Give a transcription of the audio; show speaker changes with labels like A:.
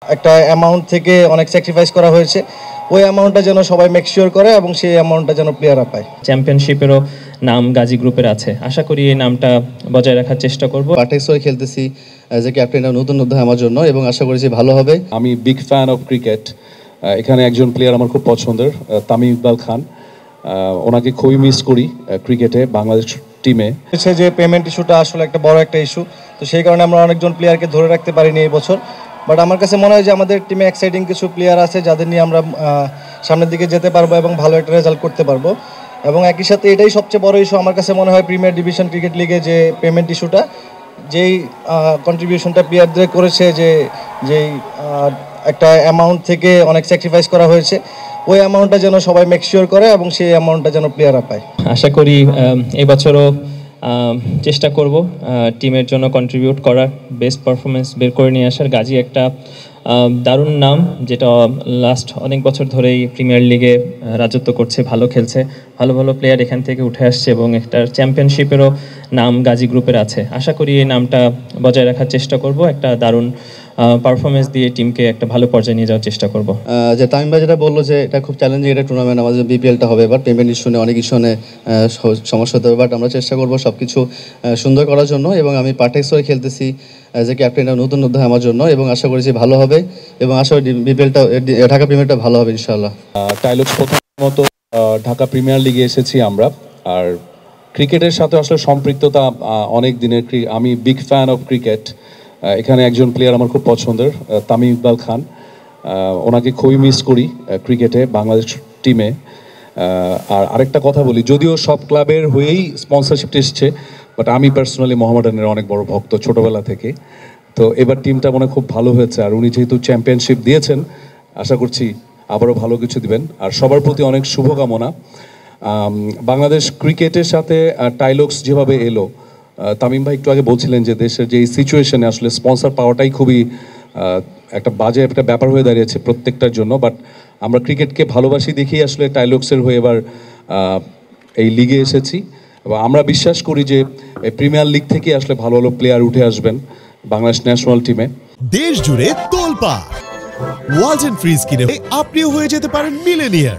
A: একটা অ্যামাউন্ট থেকে অনেক স্যাক্রিফাইস করা হয়েছে, ওই অ্যামাউন্টটা যেন সবাই মেক শিওর করে এবং সেই অ্যামাউন্টটা যেন প্লেয়াররা পায়।
B: চ্যাম্পিয়নশিপেরও নাম গাজী গ্রুপের আছে, আশা করি এই নামটা বজায় রাখার চেষ্টা করব।
C: পার্টেক্স হয়ে খেলতেছি অ্যাজ এ ক্যাপ্টেন, নতুন অধ্যায় আমার জন্য এবং আশা করি যে ভালো হবে।
D: আমি বিগ ফ্যান অফ ক্রিকেট। এখানে একজন প্লেয়ার আমার খুব পছন্দের, তামিম ইকবাল খান। ওনাকে খুবই মিস করি ক্রিকেটে, বাংলাদেশ টিমে।
A: হচ্ছে যে পেমেন্ট ইস্যুটা আসলে একটা বড় একটা ইস্যু, তো সেই কারণে আমরা অনেকজন প্লেয়ারকে ধরে রাখতে পারিনি এই বছর। বাট আমার কাছে মনে হয় যে আমাদের টিমে এক্সাইটিং কিছু প্লেয়ার আছে যাদের নিয়ে আমরা সামনের দিকে যেতে পারবো এবং ভালো একটা রেজাল্ট করতে পারবো। এবং একই সাথে এটাই সবচেয়ে বড় ইস্যু আমার কাছে মনে হয় প্রিমিয়ার ডিভিশন ক্রিকেট লিগে, যে পেমেন্ট ইস্যুটা, যেই কন্ট্রিবিউশনটা প্লেয়ারদের করেছে, যেই একটা অ্যামাউন্ট থেকে অনেক স্যাক্রিফাইস করা হয়েছে, ওই অ্যামাউন্টটা যেন সবাই মেক শিওর করে এবং সেই অ্যামাউন্টটা যেন প্লেয়াররা পায়।
B: আশা করি এবছরও চেষ্টা করব টিমের জন্য কন্ট্রিবিউট করার, বেস্ট পারফরমেন্স বের করে নিয়ে আসার। গাজী একটা দারুণ নাম, যেটা লাস্ট অনেক বছর ধরেই প্রিমিয়ার লিগে রাজত্ব করছে, ভালো খেলছে, ভালো ভালো প্লেয়ার এখান থেকে উঠে আসছে এবং একটা চ্যাম্পিয়নশিপেরও নাম গাজী গ্রুপের আছে। আশা করি এই নামটা বজায় রাখার চেষ্টা করব, একটা দারুণ পারফরমেন্স দিয়ে টিমকে একটা ভালো পর্যায়ে নিয়ে যাওয়ার চেষ্টা করব।
C: যে তামিম ভাই যেটা বললো যে এটা খুব চ্যালেঞ্জিং একটা টুর্নামেন্ট, আমাদের বিপিএলটা হবে, বাট পেমেন্ট ইস্যু নিয়ে অনেক ইস্যু নিয়ে সমস্যা হতে হবে, বাট আমরা চেষ্টা করবো সব কিছু সুন্দর করার জন্য এবং আমি পার্টেক্স হয়ে খেলতেছি অ্যাজ এ ক্যাপ্টেন, নতুন অধ্যায় আমার জন্য এবং আশা করি যে ভালো হবে এবং আশা করি বিপিএলটা, ঢাকা প্রিমিয়ারটা ভালো হবে ইনশাআল্লাহ।
D: টাইলক্স প্রথমত ঢাকা প্রিমিয়ার লিগে এসেছি আমরা, আর ক্রিকেটের সাথে আসলে সম্পৃক্ততা অনেক দিনের। আমি বিগ ফ্যান অফ ক্রিকেট। এখানে একজন প্লেয়ার আমার খুব পছন্দের, তামিম ইকবাল খান। ওনাকে খুবই মিস করি ক্রিকেটে, বাংলাদেশ টিমে। আর আরেকটা কথা বলি, যদিও সব ক্লাবের হয়েই স্পন্সরশিপটা এসছে, বাট আমি পার্সোনালি মোহামেডানের অনেক বড় ভক্ত ছোটবেলা থেকে। তো এবার টিমটা মনে খুব ভালো হয়েছে, আর উনি যেহেতু চ্যাম্পিয়নশিপ দিয়েছেন, আশা করছি আবারও ভালো কিছু দিবেন। আর সবার প্রতি অনেক শুভকামনা। বাংলাদেশ ক্রিকেটের সাথে টাইলক্স যেভাবে এলো, তামিম ভাই একটু আগে বলছিলেন যে দেশের যে সিচুয়েশনে আসলে স্পন্সর পাওয়াটাই খুবই একটা বাজে একটা ব্যাপার হয়ে দাঁড়িয়েছে প্রত্যেকটার জন্য। বাট আমরা ক্রিকেটকে ভালোবাসি দেখেই আসলে টাইলক্সের হয়ে এবার এই লিগে এসেছি এবং আমরা বিশ্বাস করি যে প্রিমিয়ার লিগ থেকে আসলে ভালো ভালো প্লেয়ার উঠে আসবেন বাংলাদেশ ন্যাশনাল টিমে।
E: দেশ জুড়ে তোলপাড় ওয়ালটন ফ্রিজ কিনে আপনিও হয়ে যেতে পারেন মিলেনিয়ার।